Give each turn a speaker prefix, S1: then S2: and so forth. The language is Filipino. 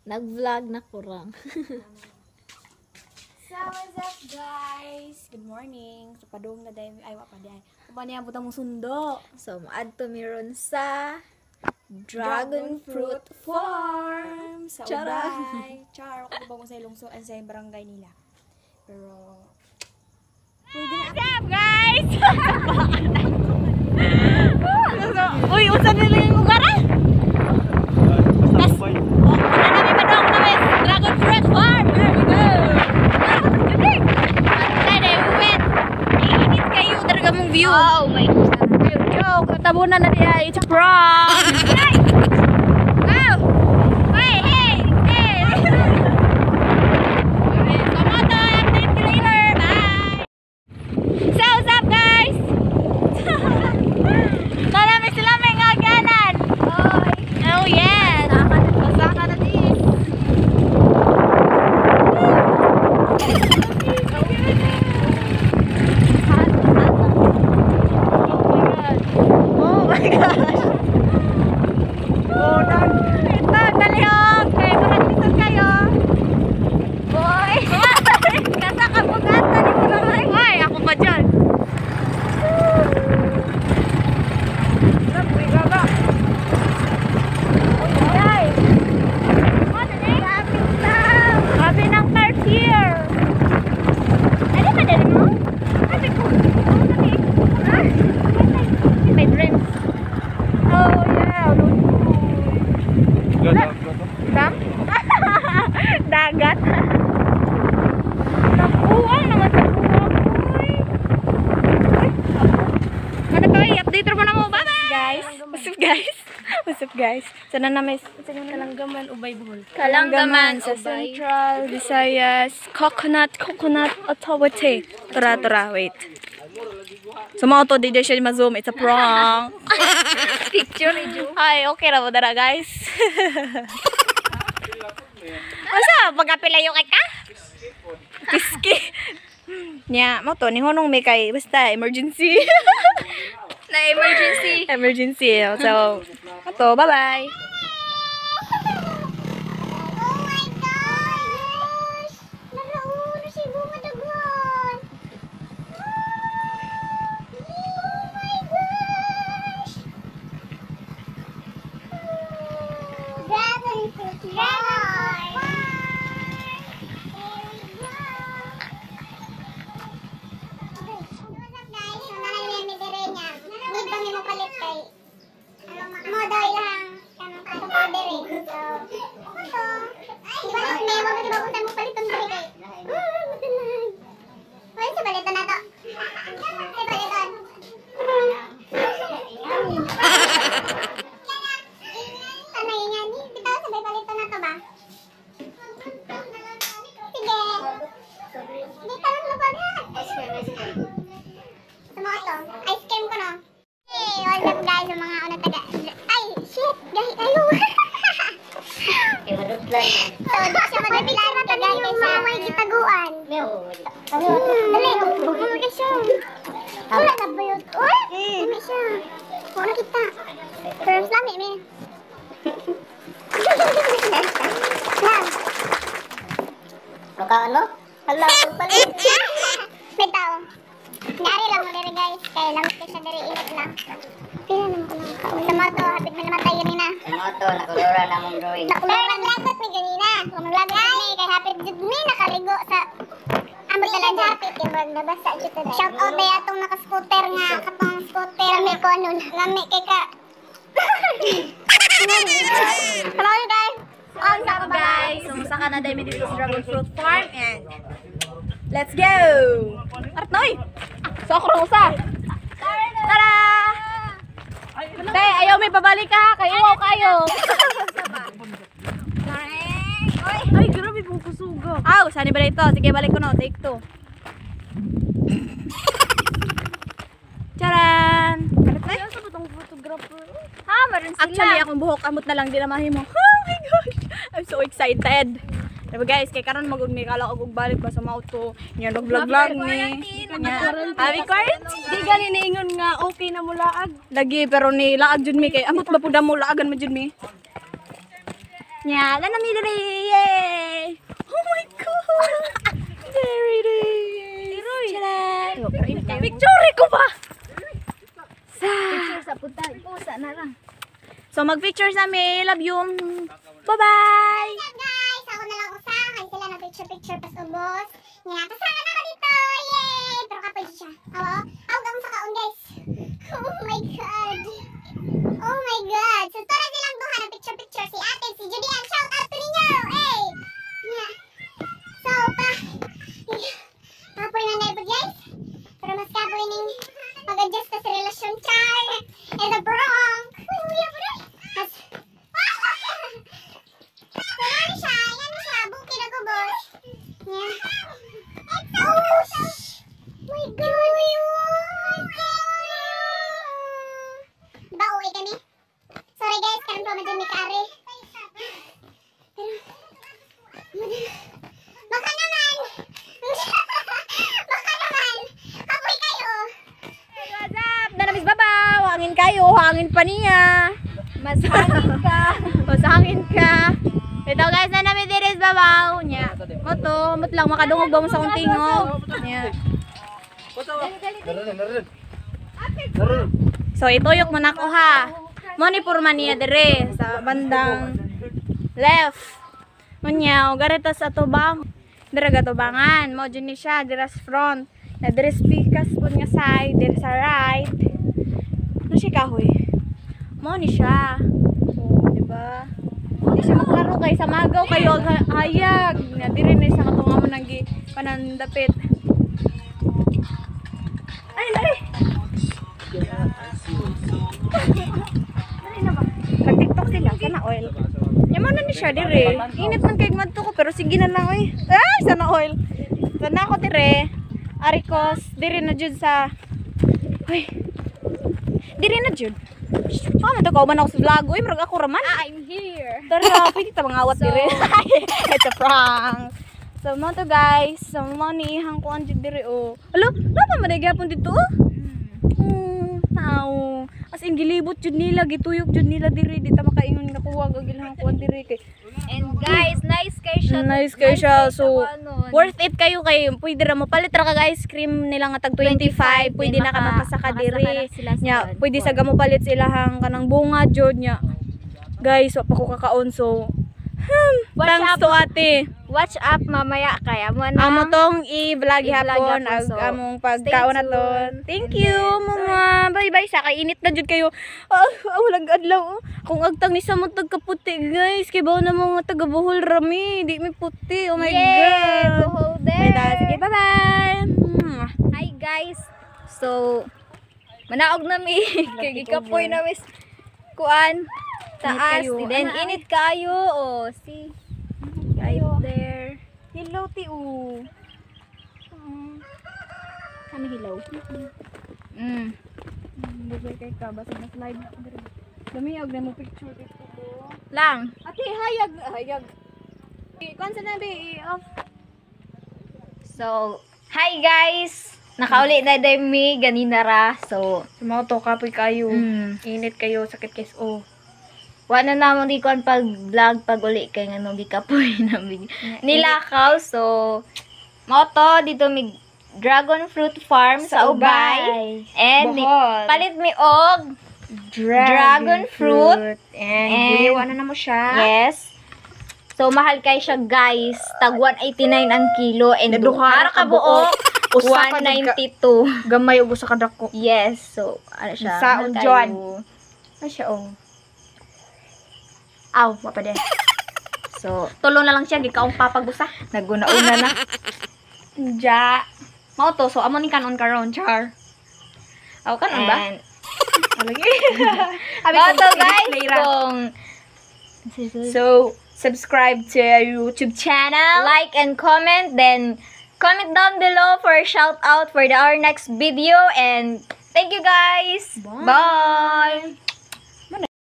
S1: Nag-vlog na kurang.
S2: So, what's up guys? Good morning. So, padung na dahil, ay, wapa dahil. Kung niya butang mong sundo.
S1: So, maad to meron sa Dragon Fruit
S2: Farm. Sa
S1: Chara.
S2: Ubay. Char, ako ba mo sa ilungso sa barangay nila. Pero, what's up guys? Uy, usan nila yung lugar ah? Dragon Fruit Farm! There we go! Init kayo talaga mong view.
S1: Oh my God.
S2: Joke, tabunan na niya. It's a prank! Hey! Oh! Hey! Hey! Hey! Okay, Komodo, update you later. Bye! So, what's up guys? Marami sila may ngaganan. Oh yes! Masaka na din. Oh my gosh! Oh, ito, talihog! Kayo, maragdisan kayo! Boy! Kasa kabugatan ni mo naman! Ay, ako pa dyan! Uy, gaga! Ay! Sabi ng third year! Ano ba din mo? Sabi ko! May dreams! Oh yeah! Dam? Dagat? Nakuwang naman sa buwag. Ano to? I-update mo na mo. Bye-bye! Guys! What's up guys? What's up guys? Sana na may Kalanggaman, Ubay, Bohol.
S1: Kalanggaman,
S2: sa
S1: Ubay.
S2: Central Visayas Coconut Authority. Tura, wait. So mga to, di siya ma-zoom. It's a prank.
S1: Picture ni Ju.
S2: Ay, okay na mo dara guys. Masa, pagkapilayo kay ka? Piski. Nya, mo to, ni honong may kay, basta, emergency.
S1: Na emergency.
S2: Emergency. So, to, bye-bye.
S3: Oh my gosh! Nalauna si Bunga Daguan! Oh my gosh! Dragon fruit! Dragon fruit! What's up guys? So, nalalim yung midire niya. Need kami mo palit kay Modoy lang. Kanong katong powder eh. So, ito. Di ba lang may wag diba kung mo palitan diri kay. Madalag. Wala sa balitan na to. Ay balitan. Ano yun yan? Bitaw sabay balitan na to ba? Sige. Di ka lang lupad ha. Sa mga to. Ice cream ko no. Hey, what's up guys? Yung mga ano taga. Ay, shit! Gahi kayo! So, di siya madaglan kagay kay sa may gitaguan. Dali, bumulog siya. Wala na ba yun? Uy! Dami siya. Wala kita. First lami, me. Lang.
S4: Bukaan mo? Hala, pagpalit.
S3: May tao. Nari lang mo diri guys. Kaya lamit ka siya diri, init lang. Pila naman ko lang kaon. Sa moto, hapit man namatay yun na.
S4: Ang moto, nakulura na mong drawing.
S3: Nakulurang lagot mi ganina. Kung maglagot mi, kay hapit jud mi nakaligo sa amot talaga hapit kay bag nabasa jud ta. Shout out day atong naka-scooter nga katong scooter lami ko ano lami kay ka. Hello guys.
S2: What's up guys? Sumusta ka na dahil dito sa Dragon Fruit Farm and let's go! Artnoy! So ako lang usa! Tara! Tay, ayaw may pabalik ka! Kayo mo kayo! Ay, grabe pong kusuga! Aw, saan ba ito? Sige, balik ko no. Take 2. Charan! Balik na? Ayaw sa batong photographer.
S1: Ha, maroon sila.
S2: Actually, akong buhok amot na lang di na mahimo. Oh my gosh! I'm so excited! Diba guys, kay karon mag-ugni kala og balik ba sa auto. Nya vlog ni. Abi quarantine.
S1: Di gani niingon nga okay na mo laag.
S2: Lagi pero ni laag jud mi kay amot ba pud mo laagan mo jud mi. Nya, na mi diri. Picture ko ba?
S1: Picture sa punta. Pusa na lang.
S2: So mag-picture sa me. Love you. Bye-bye.
S3: Guys, ako na lang usahan. Sila na picture pas ubos. Nga, kasama na ako dito. Yay! Pero kapag siya. Oo. Ako gang sa kaon, guys. Oh my God. Oh my God. So, tara silang duha ng picture. Si ate, si Julian. Shout out to ninyo. Hey! Nga. So, kapoy na na ito, guys. Pero mas kapoy ning mag-adjust ka sa relasyon, char. And the prank. Uy, Mas... Yan siya. Bukid ako, boss. Yeah. Oh, my God. Diba, uwi kami? Sorry, guys. Karoon pa madyan ni Kari. Baka naman. Apoy kayo.
S2: What's up? Nanamis babaw. Hangin kayo. Hangin pa niya.
S1: Mas hangin ka.
S2: Mas hangin ka. Ito guys, nanamis diris babaw. Nya. Moto. Mot lang makadungog ba mo sa kong tingog. Nya. So, ituyok mo na ko ha. Monipurma niya dire sa bandang left. Unya, ugarita sa tubang. Dira gatubangan. Mo dyan ni siya. Dira sa front. Na dira speakers po nga side. Dira sa right. Ano siya kahoy? Mo ni siya. Oh, diba? Hindi siya maklaro kay sa magaw kayo hayag. Na dira na sa katunga mo nang panandapit. Ay, lari! Nag-tiktok sila. Sana oil. Yaman na ni siya dire. Init man kay madto ko pero sige na lang oy. Ay, sana oil. Sana ako dire. Arikos dire na jud sa. Ay. Dire na jud. Paano to ko man ako sa vlog oy, murag ako raman.
S1: I'm here.
S2: Tara, pwede ta mangawat dire. It's a prank. So mo to guys, so mo ni ihang kuan jud dire oh. Alo, napa man gyapon dito oh? Tao. As in gilibot jud nila, gituyok jud nila dire, di ta makaingon nakuha og ilhang kuan dire kay.
S1: And guys, nice kay siya.
S2: Nice kay siya. So
S1: ano.
S2: worth it kayo kay pwede ra mo palit ra kag ice cream nila nga tag 25, pwede na ka mapasaka dire. Nya, pwede sa gamo palit sila hang kanang bunga jud nya. Guys, wa pa ko kakaon so thanks to ate.
S1: Watch up mamaya kaya mo na.
S2: Amo tong i-vlog hapon
S1: hapon,
S2: ag
S1: so,
S2: among pagkaon na to. Thank you, mama. Bye-bye sa kainit na jud kayo. Walang adlaw. Kung agtang ni sa mo tagkaputi, guys. Kay bawo na mga taga Bohol rami, di mi puti. Oh my god.
S1: Bohol there.
S2: Sige, bye-bye.
S1: Hi guys. So manaog na mi kay gikapoy na mis kuan taas.
S2: kayo.
S1: Then init kayo. Oh, see. Right there.
S2: Hello, Tiu. Kami hilaw. Bye-bye kay ka. Basta na slide. Dami, huwag na mo picture dito.
S1: Lang.
S2: Ate, hayag. Kuan sa nabi, off.
S1: So, hi guys. Nakauli na din mi ganina ra. So,
S2: Sumoto kapoy kayo.
S1: mm,
S2: Init kayo, sakit kes. Oh.
S1: wala na mo di kon pag vlog pag uli kay ngano gikapoy na nilakaw. So, moto dito mi dragon fruit farm sa Ubay. And
S2: Bohol.
S1: palit mi og dragon fruit.
S2: And buliwan na mo siya.
S1: Yes. So, mahal kay siya guys. Tag 189 ang kilo. And duha ka buok.
S2: Usa ka
S1: 192.
S2: Gamay og usa ka dako.
S1: Yes. So, ano siya?
S2: Sa
S1: mahal
S2: John.
S1: kayo. Ano siya oh?
S2: Aw, wapa de.
S1: So,
S2: Tulo na lang siya gikaong papagusa.
S1: naguna-una na.
S2: Ja. Mao to, so amo ni kanon karon, char. Aw kanon ba?
S1: And,
S2: Alagi.
S1: Moto guys, kung
S2: So, subscribe to our YouTube channel.
S1: like and comment, then comment down below for a shout out for our next video. And thank you guys. Bye.